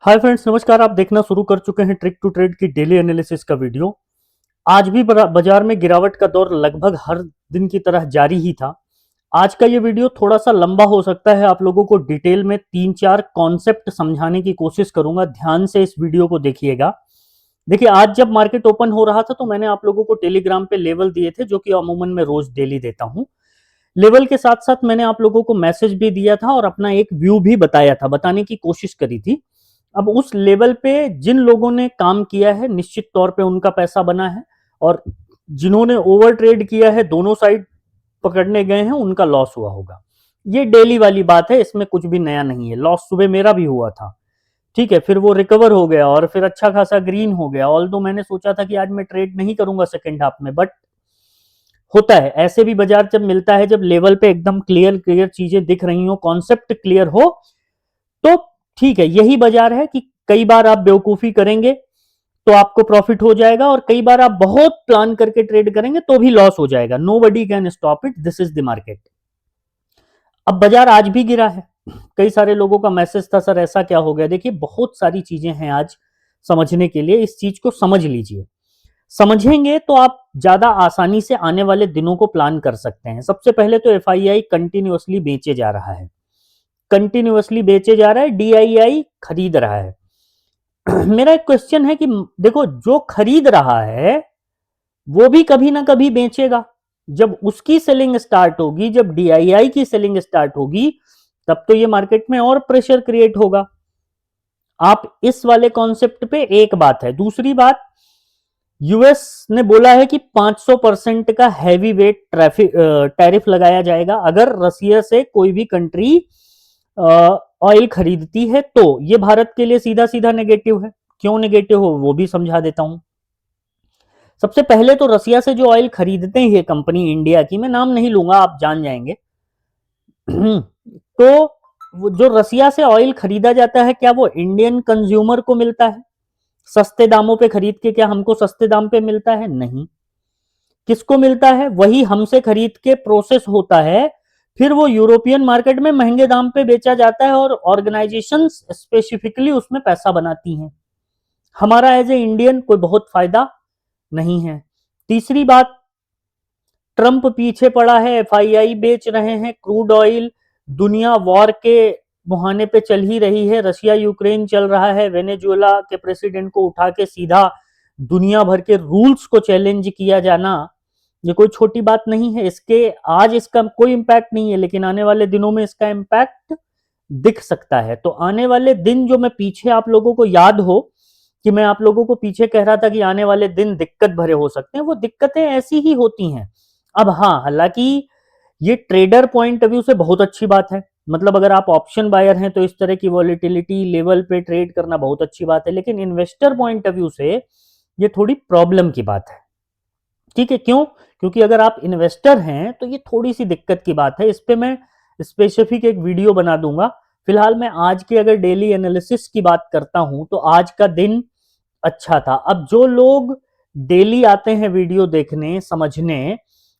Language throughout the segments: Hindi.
हाय फ्रेंड्स, नमस्कार। आप देखना शुरू कर चुके हैं ट्रिक टू ट्रेड की डेली एनालिसिस का वीडियो। आज भी बाजार में गिरावट का दौर लगभग हर दिन की तरह जारी ही था। आज का ये वीडियो थोड़ा सा लंबा हो सकता है। आप लोगों को डिटेल में 3-4 कॉन्सेप्ट समझाने की कोशिश करूंगा। ध्यान से इस वीडियो को देखिएगा। देखिए, आज जब मार्केट ओपन हो रहा था तो मैंने आप लोगों को टेलीग्राम पे लेवल दिए थे, जो कि अमूमन मैं रोज डेली देता हूं। लेवल के साथ साथ मैंने आप लोगों को मैसेज भी दिया था और अपना एक व्यू भी बताया था, बताने की कोशिश करी थी। अब उस लेवल पे जिन लोगों ने काम किया है, निश्चित तौर पे उनका पैसा बना है, और जिन्होंने ओवर ट्रेड किया है, दोनों साइड पकड़ने गए हैं, उनका लॉस हुआ होगा। ये डेली वाली बात है, इसमें कुछ भी नया नहीं है। लॉस सुबह मेरा भी हुआ था, ठीक है। फिर वो रिकवर हो गया और फिर अच्छा खासा ग्रीन हो गया। ऑल दो मैंने सोचा था कि आज मैं ट्रेड नहीं करूंगा सेकेंड हाफ में, बट होता है ऐसे भी। बाजार जब मिलता है, जब लेवल पे एकदम क्लियर क्लियर चीजें दिख रही हो, कॉन्सेप्ट क्लियर हो, तो ठीक है। यही बाजार है कि कई बार आप बेवकूफी करेंगे तो आपको प्रॉफिट हो जाएगा, और कई बार आप बहुत प्लान करके ट्रेड करेंगे तो भी लॉस हो जाएगा। Nobody can stop it, this is the market. अब बाजार आज भी गिरा है। कई सारे लोगों का मैसेज था, सर ऐसा क्या हो गया। देखिए, बहुत सारी चीजें हैं आज समझने के लिए। इस चीज को समझ लीजिए। समझेंगे तो आप ज्यादा आसानी से आने वाले दिनों को प्लान कर सकते हैं। सबसे पहले तो एफआईआई कंटिन्यूअसली बेचे जा रहा है, कंटिन्यूअसली बेचे जा रहा है। डीआईआई खरीद रहा है। मेरा एक क्वेश्चन है कि देखो, जो खरीद रहा है वो भी कभी ना कभी बेचेगा। जब उसकी सेलिंग स्टार्ट होगी, जब डीआईआई की सेलिंग स्टार्ट होगी, तब तो ये मार्केट में और प्रेशर क्रिएट होगा। आप इस वाले कॉन्सेप्ट पे एक बात है। दूसरी बात, यूएस ने बोला है कि 500% का हैवी वेट टैरिफ लगाया जाएगा अगर रसिया से कोई भी कंट्री ऑयल खरीदती है। तो ये भारत के लिए सीधा सीधा नेगेटिव है। क्यों नेगेटिव हो वो भी समझा देता हूं। सबसे पहले तो रसिया से जो ऑयल खरीदते हैं ये कंपनी, इंडिया की, मैं नाम नहीं लूंगा, आप जान जाएंगे। तो वो जो रसिया से ऑयल खरीदा जाता है, क्या वो इंडियन कंज्यूमर को मिलता है सस्ते दामों पे खरीद के? क्या हमको सस्ते दाम पे मिलता है? नहीं। किसको मिलता है? वही हमसे खरीद के प्रोसेस होता है, फिर वो यूरोपियन मार्केट में महंगे दाम पे बेचा जाता है, और ऑर्गेनाइजेशंस स्पेसिफिकली उसमें पैसा बनाती हैं। हमारा एज ए इंडियन कोई बहुत फायदा नहीं है। तीसरी बात, ट्रंप पीछे पड़ा है, एफआईआई बेच रहे हैं क्रूड ऑयल। दुनिया वॉर के मुहाने पे चल ही रही है। रशिया यूक्रेन चल रहा है। वेनेजुएला के प्रेसिडेंट को उठा के सीधा दुनिया भर के रूल्स को चैलेंज किया जाना, ये कोई छोटी बात नहीं है। इसके आज इसका कोई इंपैक्ट नहीं है, लेकिन आने वाले दिनों में इसका इंपैक्ट दिख सकता है। तो आने वाले दिन, जो मैं पीछे आप लोगों को याद हो कि मैं आप लोगों को पीछे कह रहा था कि आने वाले दिन दिक्कत भरे हो सकते हैं, वो दिक्कतें ऐसी ही होती हैं। अब हाँ, हालांकि ये ट्रेडर पॉइंट ऑफ व्यू से बहुत अच्छी बात है। मतलब अगर आप ऑप्शन बायर हैं तो इस तरह की वॉलेटिलिटी लेवल पे ट्रेड करना बहुत अच्छी बात है, लेकिन इन्वेस्टर पॉइंट ऑफ व्यू से ये थोड़ी प्रॉब्लम की बात है। ठीक है, क्यों? क्योंकि अगर आप इन्वेस्टर हैं तो ये थोड़ी सी दिक्कत की बात है। इस पे मैं स्पेसिफिक एक वीडियो बना दूंगा। फिलहाल मैं आज की अगर डेली एनालिसिस की बात करता हूं तो आज का दिन अच्छा था। अब जो लोग डेली आते हैं वीडियो देखने, समझने,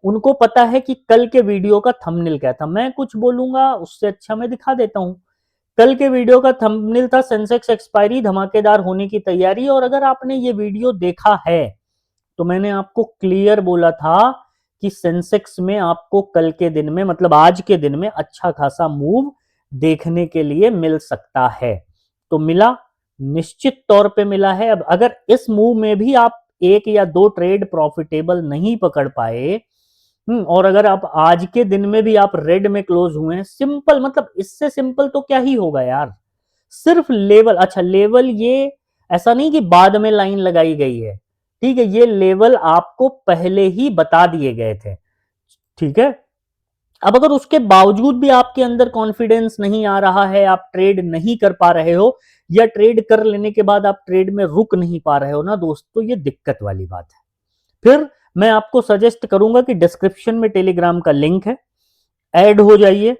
उनको पता है कि कल के वीडियो का थंबनेल क्या था। मैं कुछ बोलूंगा उससे अच्छा मैं दिखा देता हूं। कल के वीडियो का थंबनेल था सेंसेक्स एक्सपायरी धमाकेदार होने की तैयारी। और अगर आपने ये वीडियो देखा है तो मैंने आपको क्लियर बोला था कि सेंसेक्स में आपको कल के दिन में, मतलब आज के दिन में, अच्छा खासा मूव देखने के लिए मिल सकता है। तो मिला, निश्चित तौर पे मिला है। अब अगर इस मूव में भी आप एक या दो ट्रेड प्रॉफिटेबल नहीं पकड़ पाए, और अगर आप आज के दिन में भी आप रेड में क्लोज हुए हैं, सिंपल, मतलब इससे सिंपल तो क्या ही होगा यार। सिर्फ लेवल, अच्छा लेवल ये ऐसा नहीं कि बाद में लाइन लगाई गई है, ठीक है। ये लेवल आपको पहले ही बता दिए गए थे, ठीक है। अब अगर उसके बावजूद भी आपके अंदर कॉन्फिडेंस नहीं आ रहा है, आप ट्रेड नहीं कर पा रहे हो, या ट्रेड कर लेने के बाद आप ट्रेड में रुक नहीं पा रहे हो ना दोस्तों, ये दिक्कत वाली बात है। फिर मैं आपको सजेस्ट करूंगा कि डिस्क्रिप्शन में टेलीग्राम का लिंक है, ऐड हो जाइए,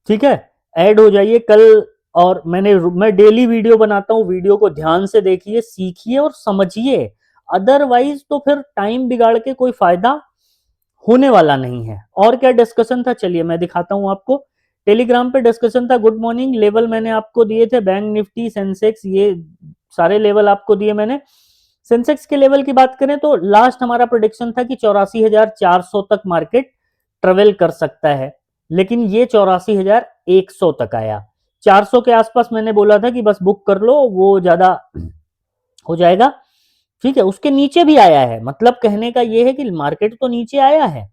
ठीक है। ऐड हो जाइए कल। और मैं डेली वीडियो बनाता हूं, वीडियो को ध्यान से देखिए, सीखिए और समझिए। अदरवाइज तो फिर टाइम बिगाड़ के कोई फायदा होने वाला नहीं है। और क्या डिस्कशन था, चलिए मैं दिखाता हूं आपको। टेलीग्राम पे डिस्कशन था, गुड मॉर्निंग, लेवल मैंने आपको दिए थे, बैंक निफ्टी, सेंसेक्स, ये सारे लेवल आपको दिए मैंने। सेंसेक्स के लेवल की बात करें तो लास्ट हमारा प्रोडिक्शन था कि 84,400 तक मार्केट ट्रेवल कर सकता है, लेकिन ये 84,100 तक आया। 400 के आसपास मैंने बोला था कि बस बुक कर लो, वो ज्यादा हो जाएगा, ठीक है। उसके नीचे भी आया है, मतलब कहने का ये है कि मार्केट तो नीचे आया है,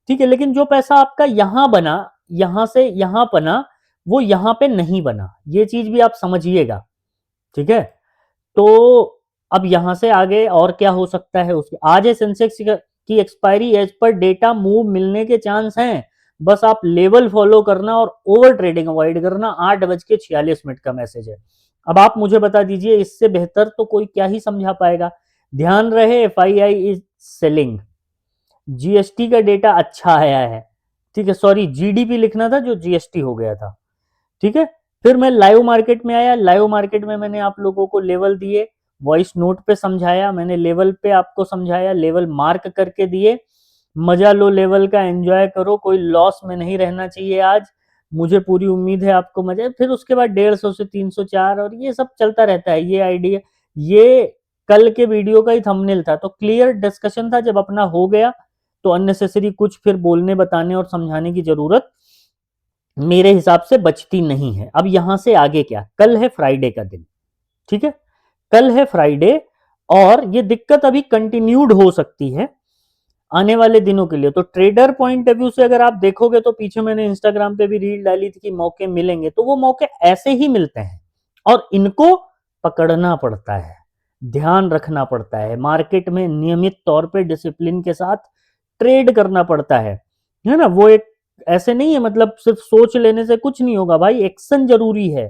ठीक है, लेकिन जो पैसा आपका यहां बना, यहां से यहां बना, वो यहां पे नहीं बना, ये चीज भी आप समझिएगा, ठीक है। तो अब यहां से आगे और क्या हो सकता है, उसके आज है सेंसेक्स की expiry, as per data move मिलने के चांस हैं, बस आप लेवल फॉलो करना और ओवर ट्रेडिंग अवॉइड करना। 8:46 का मैसेज है। अब आप मुझे बता दीजिए, इससे बेहतर तो कोई क्या ही समझा पाएगा। ध्यान रहे, एफआईआई इज सेलिंग, जीएसटी का डेटा अच्छा आया है, ठीक है, सॉरी जीडीपी लिखना था जो जीएसटी हो गया था, ठीक है। फिर मैं लाइव मार्केट में आया, लाइव मार्केट में मैंने आप लोगों को लेवल दिए, वॉइस नोट पे समझाया मैंने, लेवल पे आपको समझाया, लेवल मार्क करके दिए, मजा लो लेवल का, एंजॉय करो, कोई लॉस में नहीं रहना चाहिए आज, मुझे पूरी उम्मीद है आपको मजा। फिर उसके बाद 150 से 304 और ये सब चलता रहता है, ये आइडिया, ये कल के वीडियो का ही थंबनेल था, तो क्लियर डिस्कशन था। जब अपना हो गया तो अननेसेसरी कुछ फिर बोलने बताने और समझाने की जरूरत मेरे हिसाब से बचती नहीं है। अब यहां से आगे क्या, कल है फ्राइडे का दिन, ठीक है, कल है फ्राइडे, और ये दिक्कत अभी कंटिन्यूड हो सकती है आने वाले दिनों के लिए। तो ट्रेडर पॉइंट ऑफ व्यू से अगर आप देखोगे तो पीछे मैंने इंस्टाग्राम पे भी रील डाली थी कि मौके मिलेंगे, तो वो मौके ऐसे ही मिलते हैं और इनको पकड़ना पड़ता है, ध्यान रखना पड़ता है, मार्केट में नियमित तौर पे डिसिप्लिन के साथ ट्रेड करना पड़ता है ना। वो एक ऐसे नहीं है, मतलब सिर्फ सोच लेने से कुछ नहीं होगा भाई, एक्शन जरूरी है,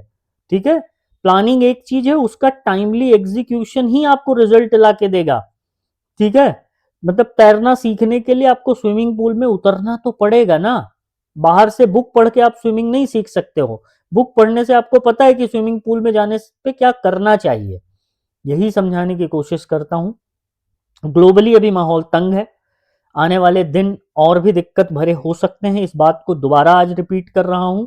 ठीक है। प्लानिंग एक चीज है, उसका टाइमली एग्जीक्यूशन ही आपको रिजल्ट ला के देगा, ठीक है। मतलब तैरना सीखने के लिए आपको स्विमिंग पूल में उतरना तो पड़ेगा ना, बाहर से बुक पढ़ के आप स्विमिंग नहीं सीख सकते हो। बुक पढ़ने से आपको पता है कि स्विमिंग पूल में जाने पे क्या करना चाहिए, यही समझाने की कोशिश करता हूं। ग्लोबली अभी माहौल तंग है, आने वाले दिन और भी दिक्कत भरे हो सकते हैं, इस बात को दोबारा आज रिपीट कर रहा हूं,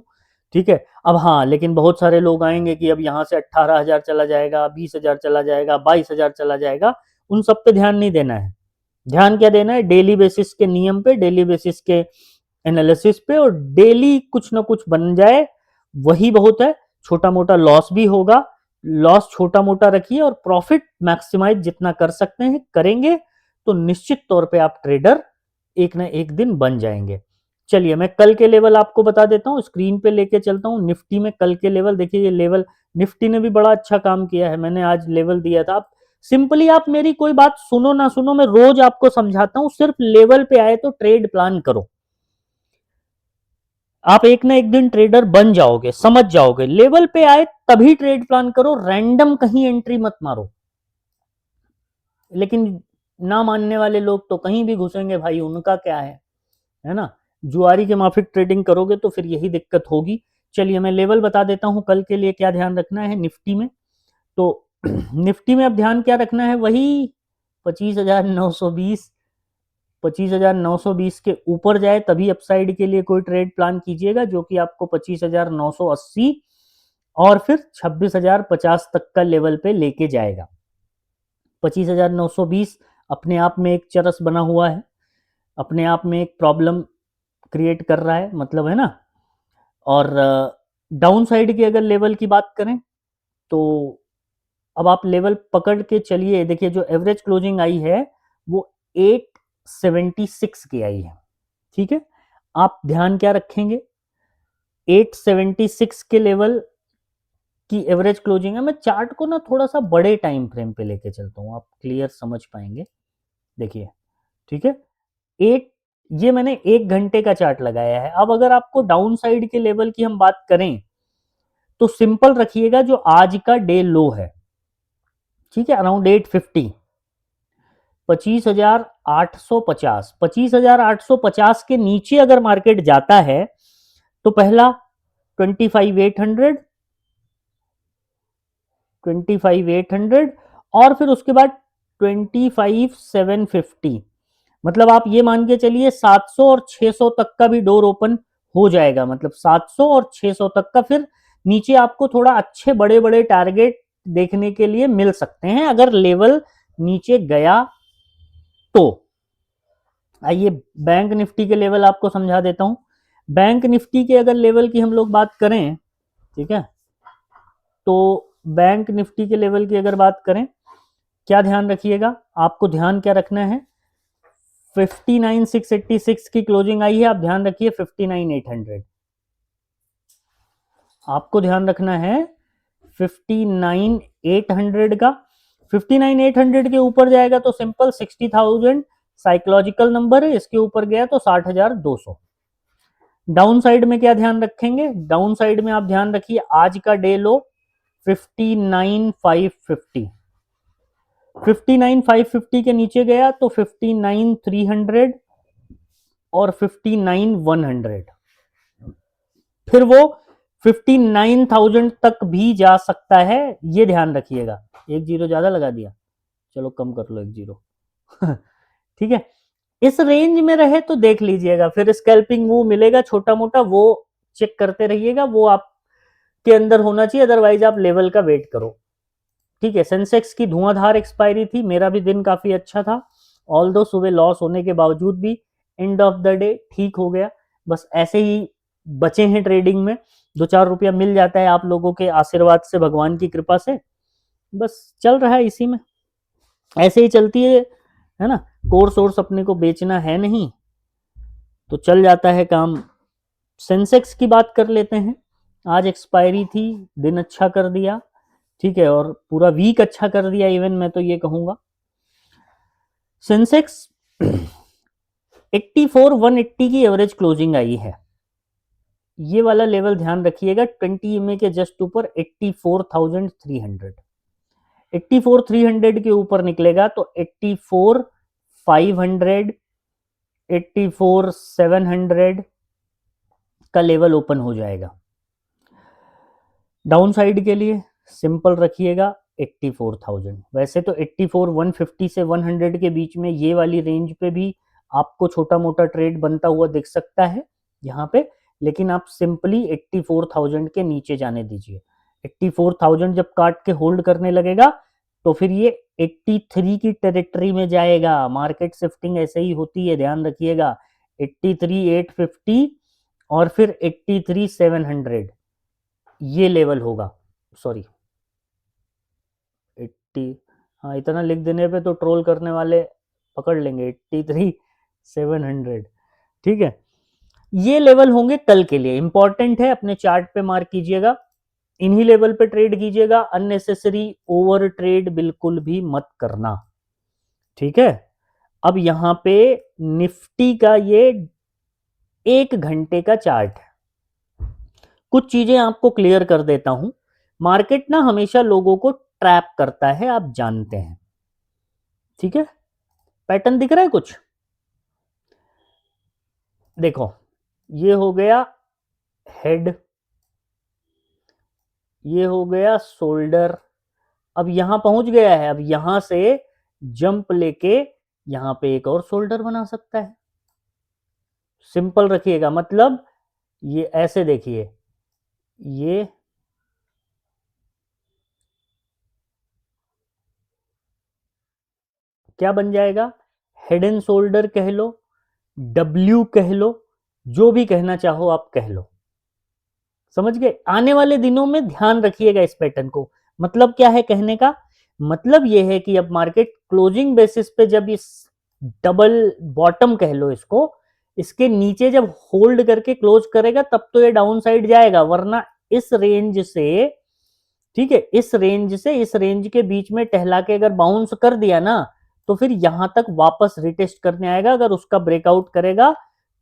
ठीक है। अब हाँ, लेकिन बहुत सारे लोग आएंगे कि अब यहां से 18,000 चला जाएगा, 20,000 चला जाएगा, 22,000 चला जाएगा, उन सब पे ध्यान नहीं देना है। ध्यान क्या देना है, डेली बेसिस के नियम पे, डेली बेसिस के एनालिसिस पे, और डेली कुछ ना कुछ बन जाए वही बहुत है। छोटा मोटा लॉस भी होगा, लॉस छोटा मोटा रखिए और प्रॉफिट मैक्सिमाइज जितना कर सकते हैं करेंगे, तो निश्चित तौर पे आप ट्रेडर एक ना एक दिन बन जाएंगे। चलिए मैं कल के लेवल आपको बता देता हूँ, स्क्रीन पे लेके चलता हूँ। निफ्टी में कल के लेवल देखिए, ये लेवल निफ्टी ने भी बड़ा अच्छा काम किया है, मैंने आज लेवल दिया था। आप सिंपली, आप मेरी कोई बात सुनो ना सुनो, मैं रोज आपको समझाता हूं, सिर्फ लेवल पे आए तो ट्रेड प्लान करो, आप एक ना एक दिन ट्रेडर बन जाओगे, समझ जाओगे। लेवल पे आए तभी ट्रेड प्लान करो, रैंडम कहीं एंट्री मत मारो। लेकिन ना मानने वाले लोग तो कहीं भी घुसेंगे भाई, उनका क्या है ना। जुआरी के माफिक ट्रेडिंग करोगे तो फिर यही दिक्कत होगी। चलिए मैं लेवल बता देता हूं कल के लिए क्या ध्यान रखना है निफ्टी में। तो निफ्टी में अब ध्यान क्या रखना है, वही 25,920, 25,920 के ऊपर जाए तभी अपसाइड के लिए कोई ट्रेड प्लान कीजिएगा, जो कि आपको 25,980 और फिर 26,050 तक का लेवल पे लेके जाएगा। 25,920 अपने आप में एक चरस बना हुआ है, अपने आप में एक प्रॉब्लम क्रिएट कर रहा है, मतलब है ना। और डाउन साइड की अगर लेवल की बात करें तो अब आप लेवल पकड़ के चलिए। देखिए जो एवरेज क्लोजिंग आई है वो 876 की आई है, ठीक है। आप ध्यान क्या रखेंगे, 876 के लेवल की एवरेज क्लोजिंग है। मैं चार्ट को ना थोड़ा सा बड़े टाइम फ्रेम पे लेके चलता हूं, आप क्लियर समझ पाएंगे। देखिए, ठीक है, एट, ये मैंने 1 घंटे का चार्ट लगाया है। अब अगर आपको डाउन साइड के लेवल की हम बात करें तो सिंपल रखिएगा, जो आज का डे लो है, ठीक है, अराउंड 850, 25,850, 25,850 के नीचे अगर मार्केट जाता है तो पहला 25,800, 25,800 और फिर उसके बाद 25,750, मतलब आप ये मान के चलिए 700 और 600 तक का भी डोर ओपन हो जाएगा, मतलब 700 और 600 तक का फिर नीचे आपको थोड़ा अच्छे बड़े बड़े टारगेट देखने के लिए मिल सकते हैं अगर लेवल नीचे गया तो। आइए बैंक निफ्टी के लेवल आपको समझा देता हूं। बैंक निफ्टी के अगर लेवल की हम लोग बात करें, ठीक है, तो बैंक निफ्टी के लेवल की अगर बात करें, क्या ध्यान रखिएगा, आपको ध्यान क्या रखना है, 59,686 की क्लोजिंग आई है, आप ध्यान रखिए 59,800, आपको ध्यान रखना है 59,800 का। 59,800 के ऊपर जाएगा तो सिंपल 60,000 साइकोलॉजिकल नंबर है, इसके ऊपर गया तो 60,200। डाउन साइड में क्या ध्यान रखेंगे, डाउन साइड में आप ध्यान रखिए आज का डे लो 59,550, 59,550 के नीचे गया तो 59,300 और 59,100, फिर वो 59,000 तक भी जा सकता है, ये ध्यान रखिएगा। एक जीरो ज्यादा लगा दिया, चलो कम कर लो एक जीरो ठीक है, इस रेंज में रहे तो देख लीजिएगा, फिर स्कैल्पिंग मूव मिलेगा छोटा मोटा, वो चेक करते रहिएगा, वो आपके अंदर होना चाहिए, अदरवाइज आप लेवल का वेट करो। ठीक है, सेंसेक्स की धुआंधार एक्सपायरी थी, मेरा भी दिन काफी अच्छा था, ऑल्दो सुबह लॉस होने के बावजूद भी एंड ऑफ द डे ठीक हो गया। बस ऐसे ही बचे हैं ट्रेडिंग में, 2-4 रुपया मिल जाता है आप लोगों के आशीर्वाद से, भगवान की कृपा से, बस चल रहा है इसी में, ऐसे ही चलती है ना, कोर्स वोर्स अपने को बेचना है नहीं, तो चल जाता है काम। सेंसेक्स की बात कर लेते हैं, आज एक्सपायरी थी, दिन अच्छा कर दिया, ठीक है, और पूरा वीक अच्छा कर दिया इवन, मैं तो ये कहूंगा। सेंसेक्स 84,180 की एवरेज क्लोजिंग आई है, ये वाला लेवल ध्यान रखिएगा, 20 EMA के जस्ट ऊपर 84,300, 84,300 के ऊपर निकलेगा तो 84,500, 84,700 का लेवल ओपन हो जाएगा। डाउन साइड के लिए सिंपल रखिएगा 84,000, वैसे तो 84,150 से 100 के बीच में ये वाली रेंज पे भी आपको छोटा मोटा ट्रेड बनता हुआ दिख सकता है यहाँ पे, लेकिन आप सिंपली 84,000 के नीचे जाने दीजिए। 84,000 जब काट के होल्ड करने लगेगा तो फिर ये 83 की टेरिटरी में जाएगा, मार्केट शिफ्टिंग ऐसे ही होती है, ध्यान रखिएगा। 83,850 और फिर 83,700 ये लेवल होगा, सॉरी 80, हाँ इतना लिख देने पे तो ट्रोल करने वाले पकड़ लेंगे, 83,700, ठीक है, ये लेवल होंगे कल के लिए, इंपॉर्टेंट है, अपने चार्ट पे मार्क कीजिएगा, इन्हीं लेवल पे ट्रेड कीजिएगा, अननेसेसरी ओवर ट्रेड बिल्कुल भी मत करना, ठीक है। अब यहां पे निफ्टी का ये 1 घंटे का चार्ट है, कुछ चीजें आपको क्लियर कर देता हूं, मार्केट ना हमेशा लोगों को ट्रैप करता है, आप जानते हैं, ठीक है, पैटर्न दिख रहा है कुछ, देखो ये हो गया हेड, ये हो गया शोल्डर, अब यहां पहुंच गया है, अब यहां से जंप लेके यहां पे एक और शोल्डर बना सकता है, सिंपल रखिएगा, मतलब ये ऐसे देखिए, ये क्या बन जाएगा, हेड एंड शोल्डर कह लो, डब्ल्यू कह लो, जो भी कहना चाहो आप कह लो, समझ गए। आने वाले दिनों में ध्यान रखिएगा इस पैटर्न को, मतलब क्या है कहने का, मतलब यह है कि अब मार्केट क्लोजिंग बेसिस पे जब इस डबल बॉटम कह लो इसको, इसके नीचे जब होल्ड करके क्लोज करेगा तब तो ये डाउन साइड जाएगा, वरना इस रेंज से, ठीक है, इस रेंज से इस रेंज के बीच में टहला के अगर बाउंस कर दिया ना तो फिर यहां तक वापस रिटेस्ट करने आएगा, अगर उसका ब्रेकआउट करेगा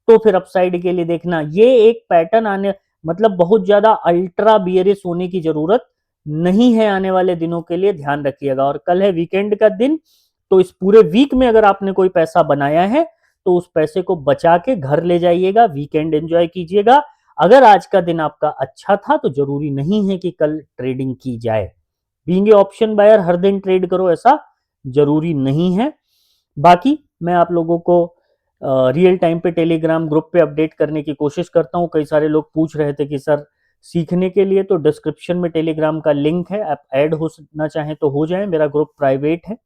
तो फिर अपसाइड के लिए देखना, ये एक पैटर्न आने, मतलब बहुत ज्यादा अल्ट्रा बियरिश होने की जरूरत नहीं है आने वाले दिनों के लिए, ध्यान रखिएगा। और कल है वीकेंड का दिन, तो इस पूरे वीक में अगर आपने कोई पैसा बनाया है तो उस पैसे को बचा के घर ले जाइएगा, वीकेंड एंजॉय कीजिएगा। अगर आज का दिन आपका अच्छा था तो जरूरी नहीं है कि कल ट्रेडिंग की जाए, बीइंग ए ऑप्शन बायर हर दिन ट्रेड करो ऐसा जरूरी नहीं है। बाकी मैं आप लोगों को रियल टाइम पे टेलीग्राम ग्रुप पे अपडेट करने की कोशिश करता हूँ। कई सारे लोग पूछ रहे थे कि सर सीखने के लिए, तो डिस्क्रिप्शन में टेलीग्राम का लिंक है, आप ऐड होना चाहें तो हो जाएं। मेरा ग्रुप प्राइवेट है,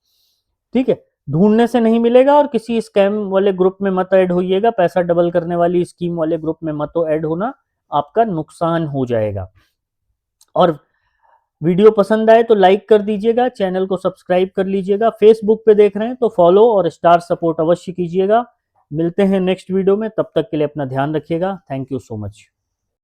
ठीक है, ढूंढने से नहीं मिलेगा। और किसी स्कैम वाले ग्रुप में मत ऐड होइएगा, पैसा डबल करने वाली स्कीम वाले ग्रुप में मत ऐड होना, आपका नुकसान हो जाएगा। और वीडियो पसंद आए तो लाइक कर दीजिएगा, चैनल को सब्सक्राइब कर लीजिएगा। फेसबुक पे देख रहे हैं तो फॉलो और स्टार सपोर्ट अवश्य कीजिएगा। मिलते हैं नेक्स्ट वीडियो में, तब तक के लिए अपना ध्यान रखिएगा। Thank you so much.